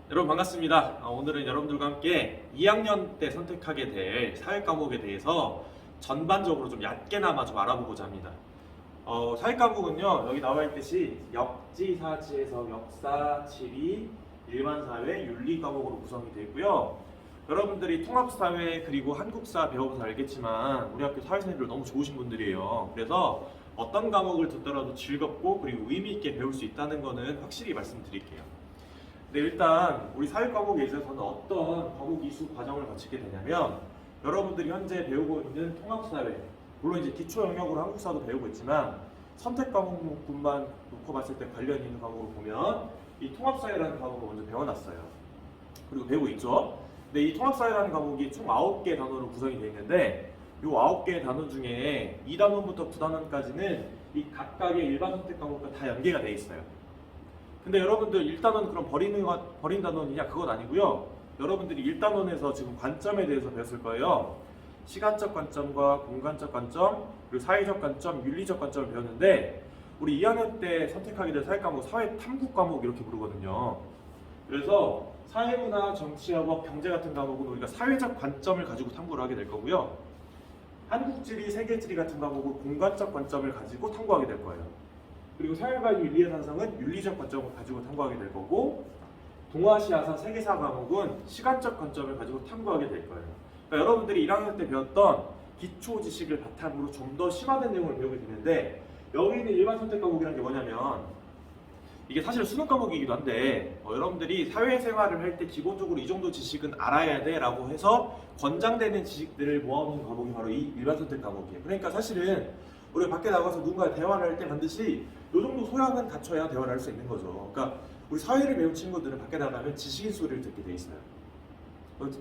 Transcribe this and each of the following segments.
여러분 반갑습니다. 오늘은 여러분들과 함께 2학년 때 선택하게 될 사회 과목에 대해서 전반적으로 좀 얕게나마 좀 알아보고자 합니다. 사회 과목은요, 여기 나와 있듯이 역지사지에서 역사, 지리, 일반사회, 윤리 과목으로 구성이 되어 있고요. 여러분들이 통합사회 그리고 한국사 배워서 알겠지만 우리 학교 사회생활이 너무 좋으신 분들이에요. 그래서 어떤 과목을 듣더라도 즐겁고 그리고 의미 있게 배울 수 있다는 거는 확실히 말씀드릴게요. 네, 일단 우리 사회 과목에 있어서는 어떤 과목 이수 과정을 거치게 되냐면, 여러분들이 현재 배우고 있는 통합사회, 물론 이제 기초 영역으로 한국사도 배우고 있지만 선택 과목만 놓고 봤을 때 관련 있는 과목을 보면 이 통합사회라는 과목을 먼저 배워놨어요. 그리고 배우고 있죠. 근데 이 통합사회라는 과목이 총 9개의 단원으로 구성이 되어 있는데, 이 9개의 단원 중에 2단원부터 9단원까지는 이 각각의 일반 선택 과목과 다 연계가 되어 있어요. 근데 여러분들 1단원 그럼 버린 단원이냐? 그건 아니고요. 여러분들이 1단원에서 지금 관점에 대해서 배웠을 거예요. 시간적 관점과 공간적 관점, 그리고 사회적 관점, 윤리적 관점을 배웠는데, 우리 2학년 때 선택하게 될 사회 과목, 사회 탐구 과목 이렇게 부르거든요. 그래서 사회문화, 정치학업, 경제 같은 과목은 우리가 사회적 관점을 가지고 탐구를 하게 될 거고요. 한국지리, 세계지리 같은 과목은 공간적 관점을 가지고 탐구하게 될 거예요. 그리고 사회과 윤리의 산성은 윤리적 관점을 가지고 탐구하게 될 거고, 동아시아사, 세계사 과목은 시간적 관점을 가지고 탐구하게 될 거예요. 그러니까 여러분들이 1학년 때 배웠던 기초 지식을 바탕으로 좀 더 심화된 내용을 배우게 되는데, 여기 있는 일반 선택 과목이라는 게 뭐냐면, 이게 사실 수능 과목이기도 한데, 여러분들이 사회생활을 할 때 기본적으로 이 정도 지식은 알아야 돼 라고 해서 권장되는 지식들을 모아놓은 과목이 바로 이 일반 선택 과목이에요. 그러니까 사실은 우리가 밖에 나가서 누군가 대화를 할 때 반드시 이 정도 소양은 갖춰야 대화를 할 수 있는 거죠. 그러니까 우리 사회를 배운 친구들은 밖에 나가면 지식인 소리를 듣게 돼 있어요.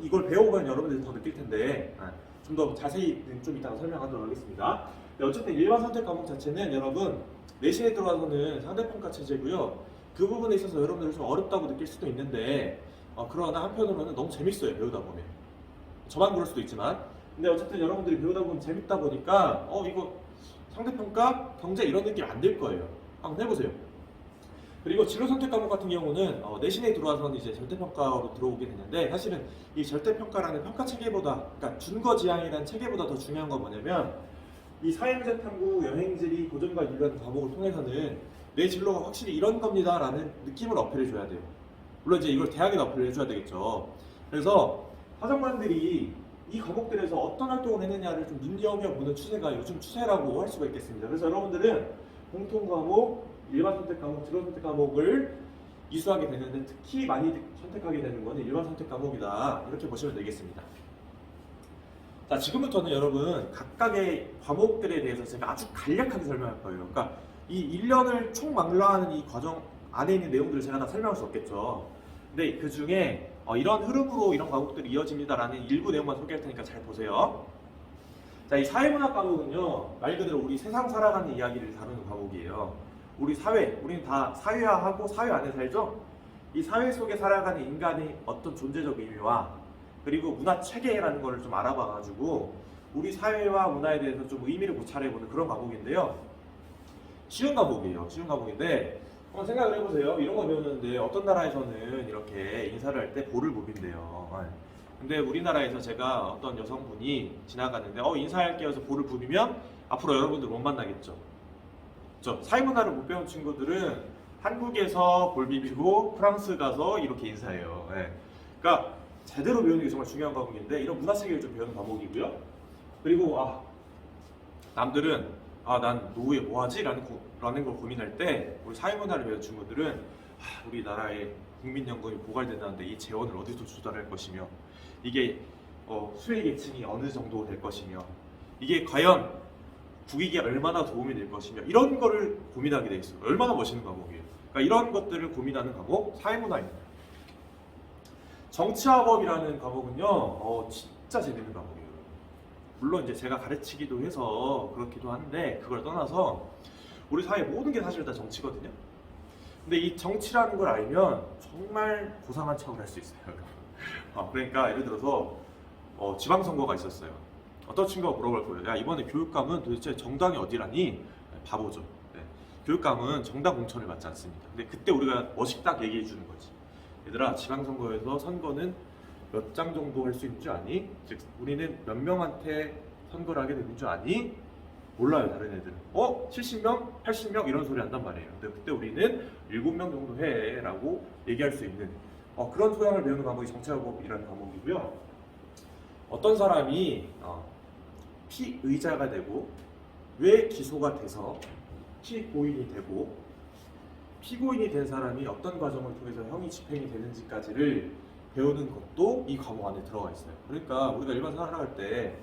이걸 배워보면 여러분들이 더 느낄 텐데, 좀 더 자세히 좀 이따가 설명하도록 하겠습니다. 어쨌든 일반 선택 과목 자체는 여러분 내신에 들어가서는 상대평가 체제고요. 그 부분에 있어서 여러분들이 좀 어렵다고 느낄 수도 있는데, 그러나 한편으로는 너무 재밌어요, 배우다 보면. 저만 그럴 수도 있지만. 근데 어쨌든 여러분들이 배우다 보면 재밌다 보니까 이거 상대평가, 경제 이런 느낌 안 들 거예요. 한번 해보세요. 그리고 진로 선택 과목 같은 경우는 내신에 들어와서는 이제 절대평가로 들어오게 되는데, 사실은 이 절대평가라는 평가 체계보다, 그러니까 준거지향이라는 체계보다 더 중요한 건 뭐냐면, 이 사회문제 탐구, 여행지리, 고전과 윤리라는 과목을 통해서는 내 진로가 확실히 이런 겁니다 라는 느낌을 어필해 줘야 돼요. 물론 이제 이걸 대학에다 어필을 해줘야 되겠죠. 그래서 사정관들이 이 과목들에서 어떤 활동을 했느냐를 좀 눈여겨보는 추세가 요즘 추세라고 할 수가 있겠습니다. 그래서 여러분들은 공통 과목, 일반 선택 과목, 진로 선택 과목을 이수하게 되는데, 특히 많이 선택하게 되는 것은 일반 선택 과목이다, 이렇게 보시면 되겠습니다. 자, 지금부터는 여러분 각각의 과목들에 대해서 제가 아주 간략하게 설명할 거예요. 그러니까 이 1년을 총망라하는 이 과정 안에 있는 내용들을 제가 다 설명할 수 없겠죠. 근데 그 중에 이런 흐름으로 이런 과목들이 이어집니다라는 일부 내용만 소개할 테니까 잘 보세요. 자, 이 사회문학 과목은요, 말 그대로 우리 세상 살아가는 이야기를 다루는 과목이에요. 우리 사회, 우리는 다 사회화하고 사회 안에 살죠? 이 사회 속에 살아가는 인간의 어떤 존재적 의미와 그리고 문화 체계라는 거를 좀 알아봐가지고 우리 사회와 문화에 대해서 좀 의미를 고찰해보는 그런 과목인데요. 쉬운 과목이에요. 쉬운 과목인데 한번 생각을 해보세요. 이런 거 배우는데 어떤 나라에서는 이렇게 인사를 할 때 볼을 부빈대요. 근데 우리나라에서 제가 어떤 여성분이 지나가는데 인사할게요 해서 볼을 부비면 앞으로 여러분들 못 만나겠죠. 사회문화를 못 배운 친구들은 한국에서 볼 비비고 프랑스 가서 이렇게 인사해요. 그러니까 제대로 배우는 게 정말 중요한 과목인데, 이런 문화체계를 좀 배우는 과목이고요. 그리고 남들은 난 노후에 뭐하지? 라는 걸 고민할 때, 우리 사회문화를 배운 친구들은 우리나라의 국민연금이 고갈된다는데 이 재원을 어디서 조달할 것이며, 이게 수혜계층이 어느 정도 될 것이며, 이게 과연 국익에 얼마나 도움이 될 것이며, 이런 거를 고민하게 돼 있어요. 얼마나 멋있는 과목이에요. 그러니까 이런 것들을 고민하는 과목, 사회문화입니다. 정치학업이라는 과목은요, 진짜 재밌는 과목이에요. 물론 이제 제가 가르치기도 해서 그렇기도 한데, 그걸 떠나서 우리 사회 모든 게 사실 다 정치거든요. 근데 이 정치라는 걸 알면 정말 고상한 척을 할 수 있어요. 그러니까 예를 들어서 지방선거가 있었어요. 어떤 친구가 물어볼 거예요. 야, 이번에 교육감은 도대체 정당이 어디라니? 바보죠. 교육감은 정당 공천을 받지 않습니다. 근데 그때 우리가 멋있게 딱 얘기해 주는 거지. 얘들아, 지방선거에서 선거는 몇 장 정도 할 수 있는 줄 아니? 즉 우리는 몇 명한테 선거를 하게 되는 줄 아니? 몰라요, 다른 애들은. 70명? 80명? 이런 소리 한단 말이에요. 근데 그때 우리는 7명 정도 해 라고 얘기할 수 있는 그런 소양을 배우는 과목이 정치학법이라는 과목이고요. 어떤 사람이 피의자가 되고 왜 기소가 돼서 피고인이 되고 피고인이 된 사람이 어떤 과정을 통해서 형이 집행이 되는지까지를 배우는 것도 이 과목 안에 들어가 있어요. 그러니까 우리가 일반 생활할 때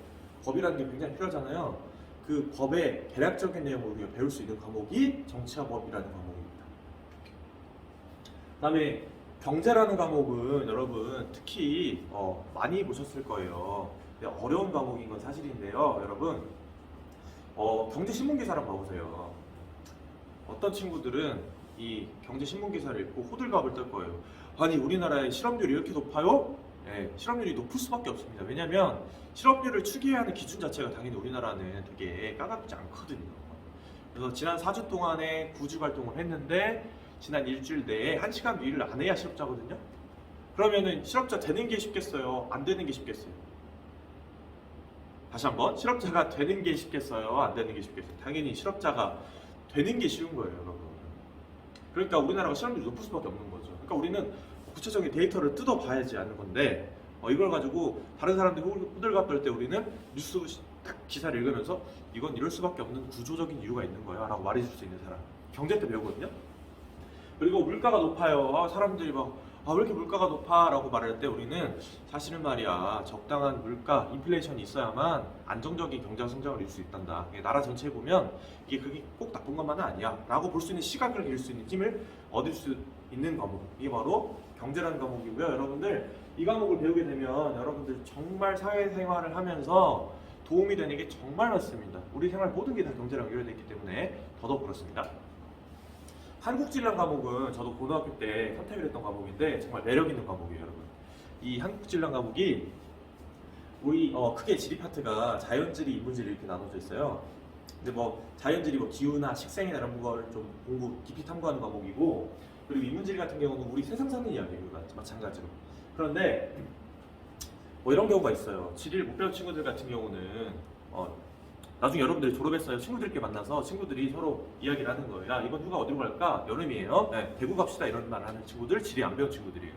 법이라는 게 굉장히 필요하잖아요. 그 법의 대략적인 내용을 우리가 배울 수 있는 과목이 정치화법이라는 과목입니다. 그다음에 경제라는 과목은 여러분 특히 많이 보셨을 거예요. 어려운 과목인 건 사실인데요, 여러분. 경제 신문 기사를 봐보세요. 어떤 친구들은 이 경제 신문 기사를 읽고 호들갑을 떨 거예요. 아니, 우리나라의 실업률이 이렇게 높아요? 네, 실업률이 높을 수밖에 없습니다. 왜냐하면 실업률을 추계해야 하는 기준 자체가 당연히 우리나라는 되게 까다롭지 않거든요. 그래서 지난 4주 동안에 구직 활동을 했는데 지난 일주일 내에 1시간도 일을 안 해야 실업자거든요. 그러면은 실업자 되는 게 쉽겠어요? 안 되는 게 쉽겠어요? 다시 한번, 실업자가 되는 게 쉽겠어요? 안 되는 게 쉽겠어요? 당연히 실업자가 되는 게 쉬운 거예요, 여러분. 그러니까 우리나라가 실업률이 높을 수밖에 없는 거죠. 그러니까 우리는 구체적인 데이터를 뜯어봐야지 하는 건데 이걸 가지고 다른 사람들이 호들갑 떨 때 우리는 뉴스 딱 기사를 읽으면서 이건 이럴 수밖에 없는 구조적인 이유가 있는 거야 라고 말해줄 수 있는 사람, 경제 때 배우거든요. 그리고 물가가 높아요. 사람들이 막 왜 이렇게 물가가 높아? 라고 말할 때 우리는 사실은 말이야, 적당한 물가, 인플레이션이 있어야만 안정적인 경제 성장을 이룰 수 있단다. 나라 전체에 보면 그게 꼭 나쁜 것만은 아니야 라고 볼 수 있는 시각을 기를 수 있는 힘을 얻을 수 있는 과목, 이게 바로 경제라는 과목이고요. 여러분들 이 과목을 배우게 되면 여러분들 정말 사회생활을 하면서 도움이 되는 게 정말 많습니다. 우리 생활 모든 게 다 경제랑 연결되어 있기 때문에 더더욱 그렇습니다. 한국지라는 과목은 저도 고등학교 때 선택을 했던 과목인데 정말 매력 있는 과목이에요, 여러분. 이 한국지라는 과목이 우리 크게 지리 파트가 자연지리, 인문지리 이렇게 나눠져 있어요. 근데 자연지리 기후나 식생이나 이런 걸 좀 공부 깊이 탐구하는 과목이고, 그리고 인문지리 같은 경우는 우리 세상 사는 이야기예요, 마찬가지로. 그런데 이런 경우가 있어요. 지리를 못 배운 친구들 같은 경우는 나중에 여러분들이 졸업했어요. 친구들끼리 만나서 친구들이 서로 이야기를 하는 거예요. 야, 이번 휴가 어디로 갈까? 여름이에요. 네, 대구 갑시다. 이런 말 하는 친구들, 지리 안 배운 친구들이에요.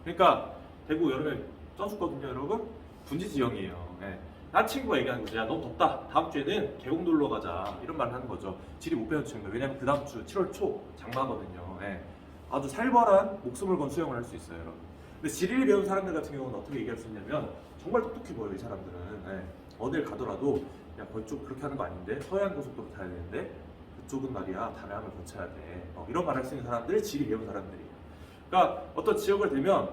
그러니까 대구 여름에 쪄죽거든요, 여러분. 분지 지형이에요. 네. 난 친구가 얘기하는 거죠. 야, 너무 덥다. 다음 주에는 계곡 놀러 가자. 이런 말을 하는 거죠. 지리 못 배운 친구. 왜냐면 그 다음 주 7월 초 장마거든요. 네. 아주 살벌한 목숨을 건 수영을 할 수 있어요, 여러분. 근데 지리를 배운 사람들 같은 경우는 어떻게 얘기할 수 있냐면 정말 똑똑해 보여요, 이 사람들은. 네. 어딜 가더라도 야, 그쪽 그렇게 하는 거 아닌데? 서해안 고속도로 타야 되는데 그쪽은 말이야 담양을 거쳐야 돼. 이런 말 할 수 있는 사람들이 지리 배운 사람들이에요. 그러니까 어떤 지역을 되면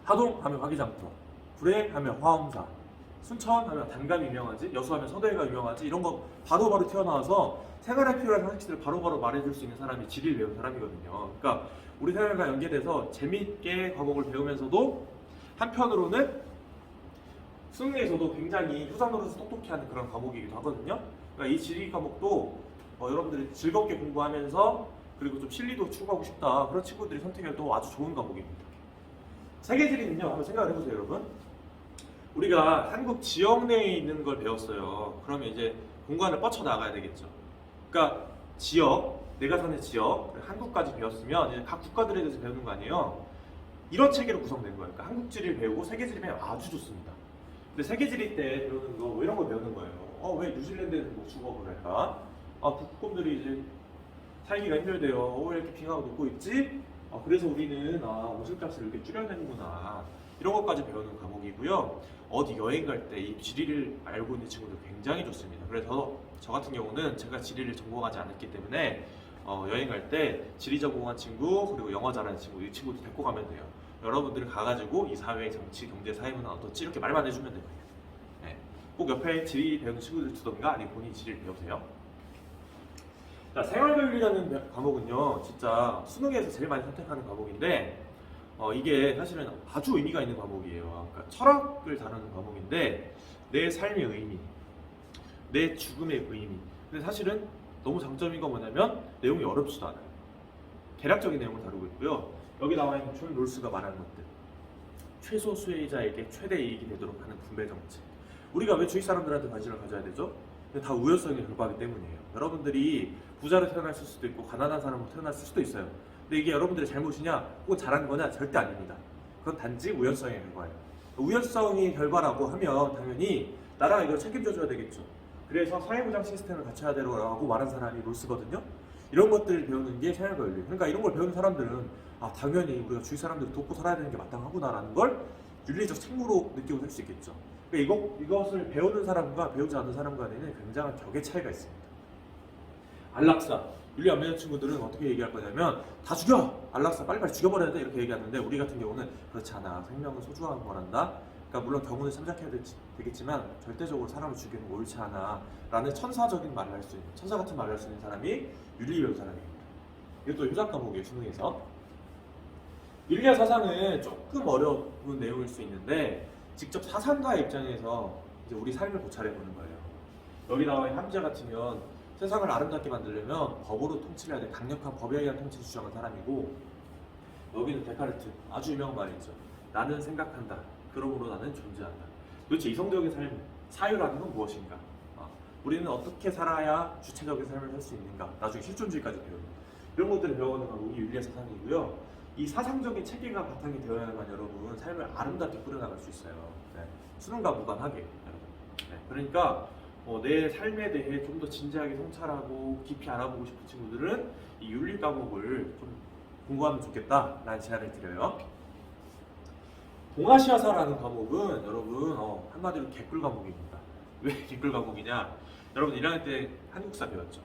하동 하면 화기장터, 구례 하면 화엄사, 순천 하면 단감이 유명하지, 여수 하면 서대가 유명하지, 이런 거 바로바로 튀어나와서 생활에 필요한 상식들을 바로바로 말해줄 수 있는 사람이 지리를 배운 사람이거든요. 그러니까 우리 생활과 연계돼서 재미있게 과목을 배우면서도 한편으로는 수능에서도 굉장히 효자노릇을 똑똑히 하는 그런 과목이기도 하거든요. 그러니까 이 지리 과목도 여러분들이 즐겁게 공부하면서 그리고 좀 실리도 추구하고 싶다, 그런 친구들이 선택해도 아주 좋은 과목입니다. 세계지리는요, 한번 생각을 해보세요, 여러분. 우리가 한국 지역 내에 있는 걸 배웠어요. 그러면 이제 공간을 뻗쳐나가야 되겠죠. 그러니까 지역, 내가 사는 지역, 한국까지 배웠으면 이제 각 국가들에 대해서 배우는 거 아니에요. 이런 체계로 구성된 거예요. 그러니까 한국지리를 배우고 세계지리 배우면 아주 좋습니다. 근데 세계지리 때 배우는 거, 이런 걸 배우는 거예요. 왜 뉴질랜드에서 주거를 할까? 북극곰들이 이제 살기가 힘들대요. 왜 이렇게 빙하가 녹고 있지? 그래서 우리는 오줌값을 이렇게 줄여내는구나. 이런 것까지 배우는 과목이고요. 어디 여행 갈 때 이 지리를 알고 있는 친구들 굉장히 좋습니다. 그래서 저 같은 경우는 제가 지리를 전공하지 않았기 때문에 여행 갈 때 지리 전공한 친구, 그리고 영어 잘하는 친구, 이 친구도 데리고 가면 돼요. 여러분들 가가지고 이 사회, 정치, 경제, 사회문화 어떻지? 이렇게 말만 해주면 돼요. 네. 꼭 옆에 지리 배우는 친구들 두던가 아니면 본인이 지리를 배우세요. 자, 생활교육이라는 과목은요, 진짜 수능에서 제일 많이 선택하는 과목인데 이게 사실은 아주 의미가 있는 과목이에요. 그러니까 철학을 다루는 과목인데 내 삶의 의미, 내 죽음의 의미. 근데 사실은 너무 장점인 건 뭐냐면 내용이 어렵지도 않아요. 대략적인 내용을 다루고 있고요. 여기 나와 있는 존 롤스가 말하는 것들, 최소 수혜자에게 최대 이익이 되도록 하는 분배 정책. 우리가 왜 주위 사람들한테 관심을 가져야 되죠? 다 우연성의 결과이기 때문이에요. 여러분들이 부자로 태어났을 수도 있고 가난한 사람으로 태어났을 수도 있어요. 근데 이게 여러분들의 잘못이냐 혹은 잘한 거냐? 절대 아닙니다. 그건 단지 우연성의 결과예요. 우연성의 결과라고 하면 당연히 나라가 이걸 책임져줘야 되겠죠. 그래서 사회보장 시스템을 갖춰야 되라고 말한 사람이 롤스거든요. 이런 것들을 배우는 게 사회과 윤리. 그러니까 이런 걸 배우는 사람들은 당연히 우리가 주위 사람들을 돕고 살아야 되는 게 마땅하구나라는 걸 윤리적 책무로 느끼고 살 수 있겠죠. 그러니까 이것을 배우는 사람과 배우지 않는 사람 간에는 굉장한 격의 차이가 있습니다. 안락사. 윤리 안 배운 친구들은 어떻게 얘기할 거냐면 다 죽여! 안락사 빨리빨리 죽여버려야 돼! 이렇게 얘기하는데 우리 같은 경우는 그렇지 않아. 생명은 소중한 거란다. 그러니까 물론 경우는 참작해야 되겠지만 절대적으로 사람을 죽이는 거 옳지 않아 라는 천사적인 말을 할 수 있는, 천사 같은 말을 할 수 있는 사람이 윤리 배운 사람입니다. 이것도 효작 과목이에요, 수능에서. 윤리학 사상은 조금 어려운 내용일 수 있는데 직접 사상가의 입장에서 이제 우리 삶을 고찰해 보는 거예요. 여기 나와 있는 함자 같으면 세상을 아름답게 만들려면 법으로 통치를 해야 돼. 강력한 법에 의한 통치를 주장한 사람이고, 여기는 데카르트, 아주 유명한 말이 있죠. 나는 생각한다. 그러므로 나는 존재한다. 도대체 이성적인 삶, 사유라는 건 무엇인가? 우리는 어떻게 살아야 주체적인 삶을 살 수 있는가? 나중에 실존주의까지 배우는 이런 것들을 배우는 과목이 윤리의 사상이고요. 이 사상적인 체계가 바탕이 되어야만 여러분 삶을 아름답게 꾸려나갈 수 있어요. 네. 수능과 무관하게 여러분. 네. 그러니까 내 삶에 대해 좀 더 진지하게 성찰하고 깊이 알아보고 싶은 친구들은 이 윤리 과목을 좀 공부하면 좋겠다라는 제안을 드려요. 동아시아사라는 과목은 여러분 한마디로 개꿀 과목입니다. 왜 개꿀 과목이냐? 여러분 1학년 때 한국사 배웠죠.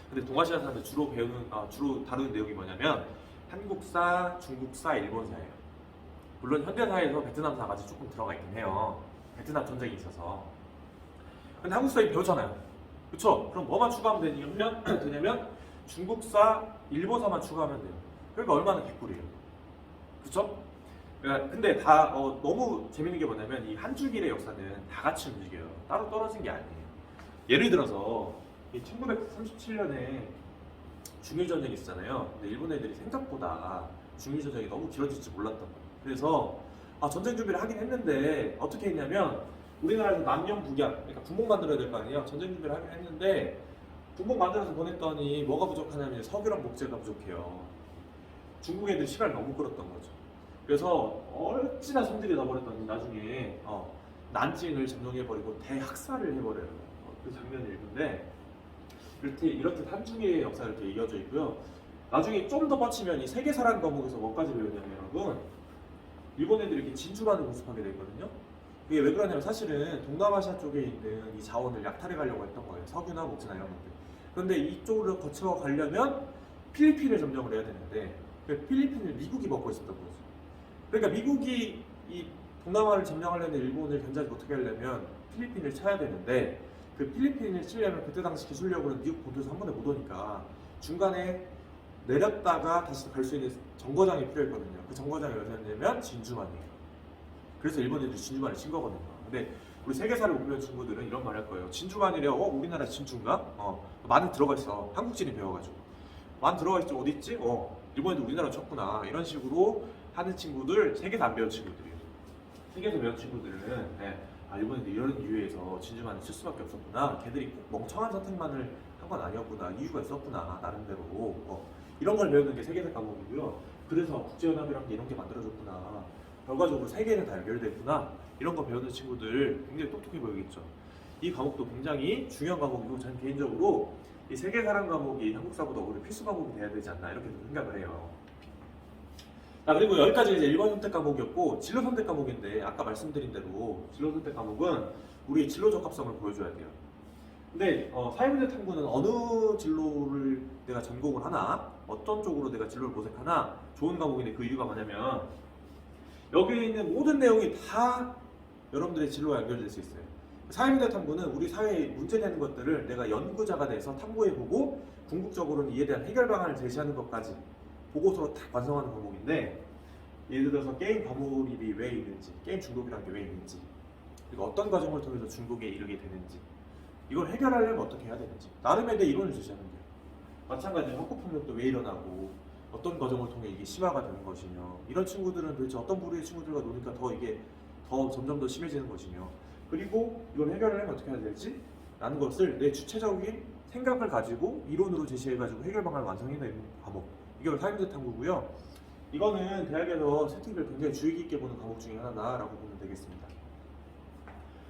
근데 동아시아사는 주로 다루는 내용이 뭐냐면 한국사, 중국사, 일본사예요. 물론 현대사에서 베트남사까지 조금 들어가 있긴 해요. 베트남 전쟁이 있어서. 근데 한국사에 배웠잖아요. 그쵸? 그럼 뭐만 추가하면 되냐면 중국사, 일본사만 추가하면 돼요. 그러니까 얼마나 개꿀이에요. 그쵸? 그러니까 근데 다 너무 재밌는 게 뭐냐면 이 한 줄기의 역사는 다 같이 움직여요. 따로 떨어진 게 아니에요. 예를 들어서 1937년에 중일전쟁이 있었잖아요. 근데 일본 애들이 생각보다 중일전쟁이 너무 길어질 줄 몰랐던 거예요. 그래서 전쟁 준비를 하긴 했는데 어떻게 했냐면 우리나라에서 남녀 북양, 그러니까 군복 만들어야 될 거 아니에요. 전쟁 준비를 하긴 했는데 군복 만들어서 보냈더니 뭐가 부족하냐면 석유랑 목재가 부족해요. 중국 애들 시간을 너무 끌었던 거죠. 그래서 어찌나 손들이 나버렸더니 나중에 난징을 점령해버리고 대학살을 해버려요. 그 장면이 있는데 이렇게 한중의 역사가 이렇게 이어져 있고요. 나중에 좀 더 뻗치면 이 세계사라는 과목에서 뭐까지 배우냐면 여러분 일본 애들이 이렇게 진주만을 공습하게 되거든요. 이게 왜 그러냐면 사실은 동남아시아 쪽에 있는 이 자원을 약탈해 가려고 했던 거예요. 석유나 목재나 이런 것들. 그런데 이쪽으로 거쳐 가려면 필리핀을 점령을 해야 되는데 그 필리핀을 미국이 먹고 있었던 거죠. 그러니까 미국이 이 동남아를 점령하려는 일본을 견제하지 못하게 하려면 필리핀을 쳐야 되는데 그 필리핀을 치려면 그때 당시 기술력으로는 미국 본토에서 한 번에 못 오니까 중간에 내렸다가 다시 갈 수 있는 정거장이 필요했거든요. 그 정거장이 어디였냐면 진주만이에요. 그래서 일본인들이 진주만을 친 거거든요. 근데 우리 세계사를 못 배운 친구들은 이런 말 할 거예요. 진주만이래요. 우리나라 진주인가? 많이 들어가 있어. 한국진이 배워가지고. 많이 들어가 있지 어디 있지? 일본인들 우리나라 쳤구나. 이런 식으로 하는 친구들, 세계사 안 배운 친구들이에요. 세계사 배운 친구들은 일본인들 이런 이유에서 진주만을 칠 수밖에 없었구나. 걔들이 꼭 멍청한 선택만을 한 건 아니었구나. 이유가 있었구나. 나름대로. 이런 걸 배우는 게 세계사 과목이고요. 그래서 국제연합이란 게 이런 게 만들어졌구나. 결과적으로 세계는 다 연결됐구나. 이런 거 배우는 친구들 굉장히 똑똑해 보이겠죠. 이 과목도 굉장히 중요한 과목이고 저는 개인적으로 이 세계사란 과목이 한국사보다 오히려 필수 과목이 돼야 되지 않나 이렇게 생각을 해요. 그리고 여기까지 이제 1번 선택 과목이었고 진로 선택 과목인데 아까 말씀드린 대로 진로 선택 과목은 우리 진로 적합성을 보여줘야 돼요. 근데 사회문제 탐구는 어느 진로를 내가 전공을 하나 어떤 쪽으로 내가 진로를 모색하나 좋은 과목인데 그 이유가 뭐냐면 여기 있는 모든 내용이 다 여러분들의 진로와 연결될 수 있어요. 사회문제 탐구는 우리 사회에 문제 되는 것들을 내가 연구자가 돼서 탐구해보고 궁극적으로는 이에 대한 해결 방안을 제시하는 것까지 보고서로 다 완성하는 과목인데 예를 들어서 게임 과몰입이 왜 있는지 게임 중독이라는 게 왜 있는지 그리고 어떤 과정을 통해서 중독에 이르게 되는지 이걸 해결하려면 어떻게 해야 되는지 나름의 내 이론을 제시하는 거예요. 마찬가지로 학교폭력도 왜 일어나고 어떤 과정을 통해 이게 심화가 되는 것이며 이런 친구들은 도대체 어떤 부류의 친구들과 노니까 더 이게 더 점점 더 심해지는 것이며 그리고 이걸 해결하려면 어떻게 해야 될지 라는 것을 내 주체적인 생각을 가지고 이론으로 제시해가지고 해결 방안을 완성해내는 과목 이게 사회문제 탐구고요. 이거는 대학에서 세팅을 굉장히 주의 깊게 보는 과목 중에 하나다라고 보면 되겠습니다.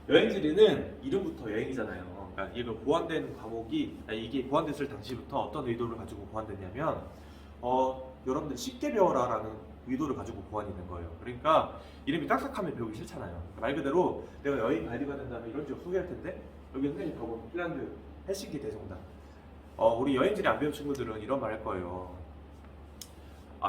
여행지리는 이름부터 여행이잖아요. 그러니까 이거 보완된 과목이 이게 보완됐을 당시부터 어떤 의도를 가지고 보완됐냐면 여러분들이 쉽게 배워라라는 의도를 가지고 보완이 된 거예요. 그러니까 이름이 딱딱하면 배우기 싫잖아요. 그러니까 말 그대로 내가 여행 가이드가 된다면 이런 지역 소개할 텐데 여기 선생님 가본 핀란드 헬싱키 대성당 우리 여행지리 안 배운 친구들은 이런 말 할 거예요.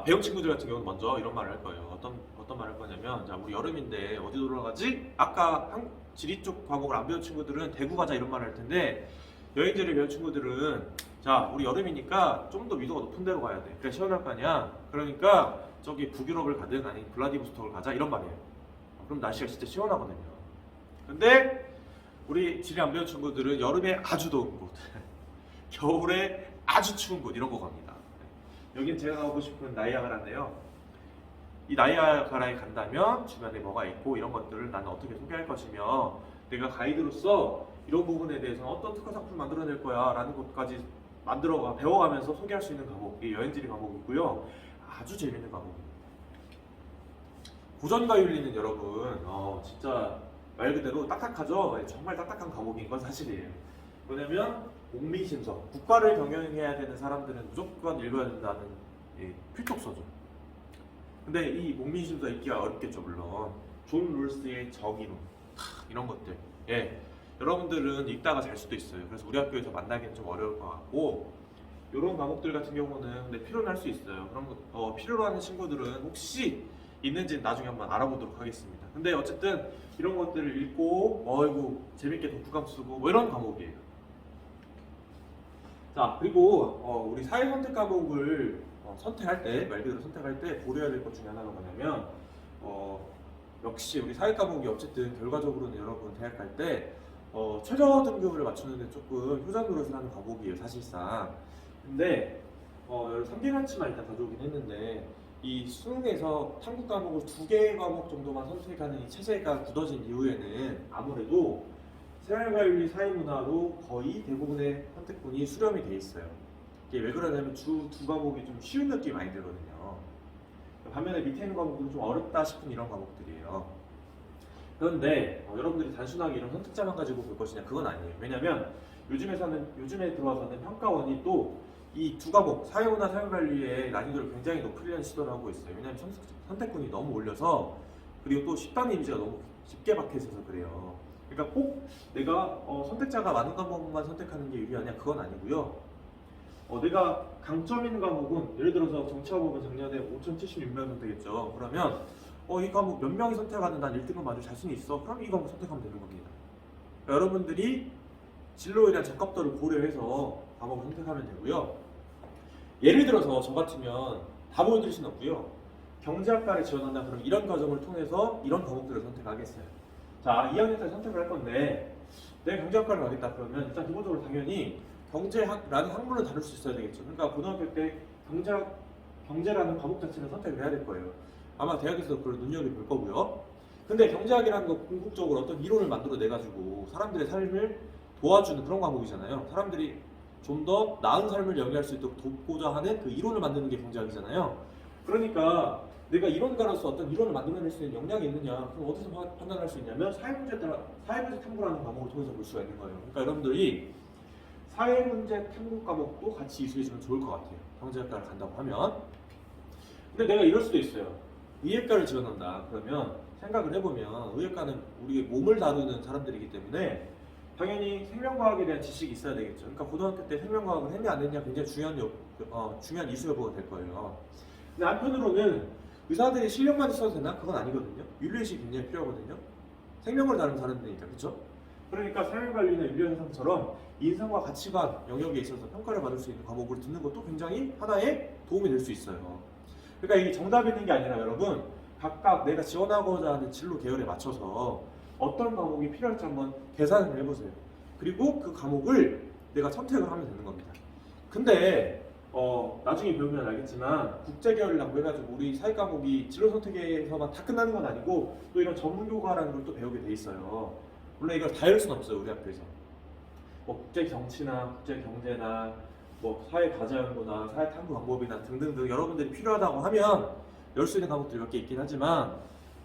배운 친구들 같은 경우는 먼저 이런 말을 할 거예요. 어떤 말을 할 거냐면 자 우리 여름인데 어디 놀러 가지? 아까 지리 쪽 과목을 안 배운 친구들은 대구 가자 이런 말을 할 텐데 여행지를 배운 친구들은 자 우리 여름이니까 좀 더 위도가 높은 데로 가야 돼. 그래 시원할 거 아니야. 그러니까 저기 북유럽을 가든 아니 블라디보스톡을 가자 이런 말이에요. 그럼 날씨가 진짜 시원하거든요. 근데 우리 지리 안 배운 친구들은 여름에 아주 더운 곳, 겨울에 아주 추운 곳 이런 거 갑니다. 여긴 제가 가고 싶은 나이아가라인데요. 이 나이아가라에 간다면 주변에 뭐가 있고 이런 것들을 나는 어떻게 소개할 것이며 내가 가이드로서 이런 부분에 대해서 어떤 특화 상품을 만들어낼 거야 라는 것까지 배워가면서 소개할 수 있는 과목이 여행지리 과목이고요. 아주 재밌는 과목입니다. 고전과윤리는 여러분 진짜 말 그대로 딱딱하죠? 정말 딱딱한 과목인 건 사실이에요. 왜냐면 옥민심서, 국가를 경영해야 되는 사람들은 무조건 읽어야 된다는 필독서죠. 근데 이 옥민심서 읽기가 어렵겠죠 물론. 존 룰스의 정의론 이런 것들 여러분들은 읽다가 잘 수도 있어요. 그래서 우리 학교에서 만나기는 좀 어려울 것 같고 이런 과목들 같은 경우는 근데 필요는 할 수 있어요. 그런 거 필요로 하는 친구들은 혹시 있는지는 나중에 한번 알아보도록 하겠습니다. 근데 어쨌든 이런 것들을 읽고 어이구 재밌게 독후감 쓰고 뭐 이런 과목이에요. 자 그리고 우리 사회선택 과목을 선택할 때 말 그대로 선택할 때 고려해야 될 것 중에 하나가 뭐냐면 역시 우리 사회 과목이 어쨌든 결과적으로는 여러분 대학 갈 때 최저 등급을 맞추는데 조금 효자 노릇을 하는 과목이에요 사실상. 근데 3개년치만 일단 가져오긴 했는데 이 수능에서 탐구 과목을 2개 과목 정도만 선택하는 이 체제가 굳어진 이후에는 아무래도 생활과윤리, 사회문화로 거의 대부분의 선택군이 수렴이 돼 있어요. 이게 왜 그러냐면 두 과목이 좀 쉬운 느낌이 많이 들거든요. 반면에 밑에 있는 과목들은 좀 어렵다 싶은 이런 과목들이에요. 그런데 여러분들이 단순하게 이런 선택자만 가지고 볼 것이냐 그건 아니에요. 왜냐면 요즘에 들어와서는 평가원이 또 이 2과목 사회문화 사회관리의 난이도를 굉장히 높이려는 시도를 하고 있어요. 왜냐면 선택군이 너무 올려서 그리고 또 집단 이미지가 너무 깊게 박혀 있어서 그래요. 그러니까 꼭 내가 선택자가 많은 과목만 선택하는 게 유리하냐 그건 아니고요. 내가 강점 있는 과목은 예를 들어서 정치화법은 작년에 5,076명 선택했죠. 그러면 이 과목 몇 명이 선택하는 난 1등급 맞을 자신이 있어. 그럼 이 과목 선택하면 되는 겁니다. 그러니까 여러분들이 진로에 대한 적합도를 고려해서 과목을 선택하면 되고요. 예를 들어서 저 같으면 다 보여드릴 수는 없고요. 경제학과를 지원한다 그러면 이런 과정을 통해서 이런 과목들을 선택하겠어요. 자, 2학년 때 선택을 할 건데 내가 경제학과를 가겠다 그러면 일단 기본적으로 당연히 경제학라는 학문을 다룰 수 있어야 되겠죠. 그러니까 고등학교 때 경제라는 과목 자체를 선택을 해야 될 거예요. 아마 대학에서 그걸 눈여겨볼 거고요. 근데 경제학이라는 거 궁극적으로 어떤 이론을 만들어 내가지고 사람들의 삶을 도와주는 그런 과목이잖아요. 사람들이 좀 더 나은 삶을 영위할 수 있도록 돕고자 하는 그 이론을 만드는 게 경제학이잖아요. 그러니까 내가 이론가로서 어떤 이론을 만들어낼 수 있는 역량이 있느냐, 그럼 어디서 판단할 수 있냐면 사회문제 탐구라는 과목을 통해서 볼 수가 있는 거예요. 그러니까 여러분들이 사회문제 탐구 과목도 같이 이수해주면 좋을 것 같아요. 경제학과를 간다고 하면. 근데 내가 이럴 수도 있어요. 의예과를 지원한다. 그러면 생각을 해보면 의예과는 우리 몸을 다루는 사람들이기 때문에 당연히 생명과학에 대한 지식이 있어야 되겠죠. 그러니까 고등학교 때 생명과학을 했냐 안 했냐 굉장히 중요한 이수 여부가 될 거예요. 근데 한편으로는 의사들이 실력만 있어도 되나? 그건 아니거든요. 윤리의식이 굉장히 필요하거든요. 생명을 다루는 사람들이니까, 그렇죠? 그러니까 사회관리나 윤리현상처럼 인성과 가치관 영역에 있어서 평가를 받을 수 있는 과목을 듣는 것도 굉장히 하나의 도움이 될 수 있어요. 그러니까 이게 정답이 있는 게 아니라 여러분 각각 내가 지원하고자 하는 진로 계열에 맞춰서 어떤 과목이 필요할지 한번 계산을 해보세요. 그리고 그 과목을 내가 선택을 하면 되는 겁니다. 근데 나중에 배우면 알겠지만 국제계열이라고 해가지고 우리 사회 과목이 진로 선택에서만 다 끝나는 건 아니고 또 이런 전문교과라는 걸 또 배우게 돼 있어요. 물론 이걸 다 할 수는 없어요, 우리 학교에서. 뭐 국제 정치나 국제 경제나 뭐 사회 과제연구나 사회 탐구 방법이나 등등등 여러분들이 필요하다고 하면 열 수 있는 과목들이 몇 개 있긴 하지만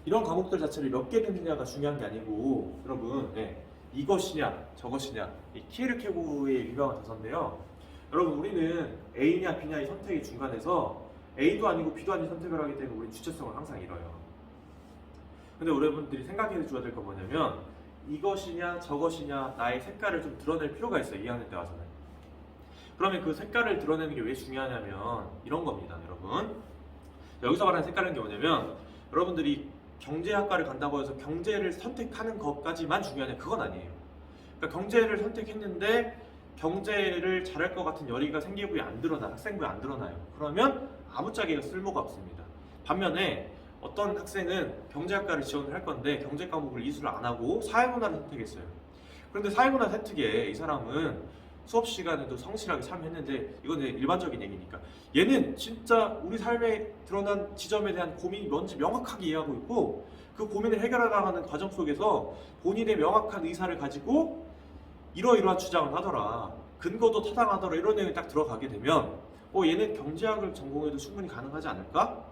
이런 과목들 자체를 몇 개 듣느냐가 중요한 게 아니고 여러분 이것이냐 저것이냐 이 키에르케고르의 유명한 저서인데요. 여러분 우리는 A냐 B냐의 선택의 중간에서 A도 아니고 B도 아닌 선택을 하기 때문에 우리 주체성을 항상 잃어요. 근데 여러분들이 생각해 줘야 될 건 뭐냐면 이것이냐 저것이냐 나의 색깔을 좀 드러낼 필요가 있어요. 2학년 때 와서는. 그러면 그 색깔을 드러내는 게 왜 중요하냐면 이런 겁니다, 여러분. 여기서 말하는 색깔은 게 뭐냐면 여러분들이 경제학과를 간다고 해서 경제를 선택하는 것까지만 중요하냐 그건 아니에요. 그러니까 경제를 선택했는데 경제를 잘할 것 같은 열의가 생기부에 안 드러나 학생부에 안 드러나요. 그러면 아무짝에도 쓸모가 없습니다. 반면에 어떤 학생은 경제학과를 지원을 할 건데 경제 과목을 이수를 안 하고 사회문화를 선택했어요. 그런데 사회문화 선택에 이 사람은 수업 시간에도 성실하게 참여했는데 이건 일반적인 얘기니까 얘는 진짜 우리 삶에 드러난 지점에 대한 고민이 뭔지 명확하게 이해하고 있고 그 고민을 해결해 나가는 과정 속에서 본인의 명확한 의사를 가지고 이러이러한 주장을 하더라, 근거도 타당하더라 이런 내용이 딱 들어가게 되면 얘는 경제학을 전공해도 충분히 가능하지 않을까?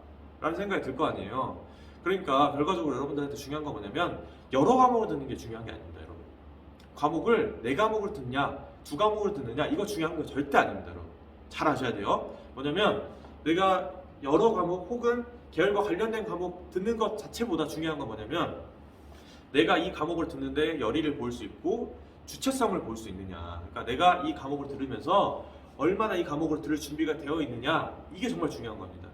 라는 생각이 들 거 아니에요. 그러니까 결과적으로 여러분들한테 중요한 건 뭐냐면 여러 과목을 듣는 게 중요한 게 아닙니다, 여러분. 과목을 4과목을 듣냐 2과목을 듣느냐 이거 중요한 거 절대 아닙니다, 여러분. 잘 아셔야 돼요. 뭐냐면 내가 여러 과목 혹은 계열과 관련된 과목 듣는 것 자체보다 중요한 건 뭐냐면 내가 이 과목을 듣는데 열의를 볼 수 있고 주체성을 볼 수 있느냐, 그러니까 내가 이 과목을 들으면서 얼마나 이 과목을 들을 준비가 되어 있느냐 이게 정말 중요한 겁니다.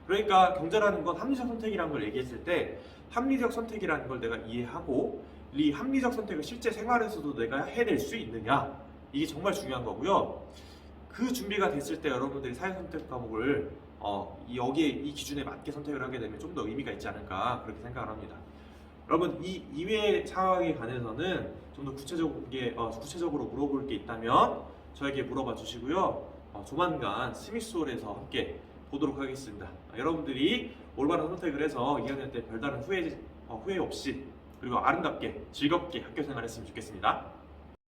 그러니까 경제라는 건 합리적 선택이라는 걸 얘기했을 때 합리적 선택이라는 걸 내가 이해하고 이 합리적 선택을 실제 생활에서도 내가 해낼 수 있느냐 이게 정말 중요한 거고요. 그 준비가 됐을 때 여러분들이 사회선택 과목을 여기에 이 기준에 맞게 선택을 하게 되면 좀 더 의미가 있지 않을까 그렇게 생각을 합니다. 여러분 이 이외의 상황에 관해서는 좀 더 구체적으로 물어볼 게 있다면 저에게 물어봐 주시고요. 조만간 스미스홀에서 함께 보도록 하겠습니다. 여러분들이 올바른 선택을 해서 2학년 때 별다른 후회 없이 그리고 아름답게 즐겁게 학교 생활했으면 좋겠습니다.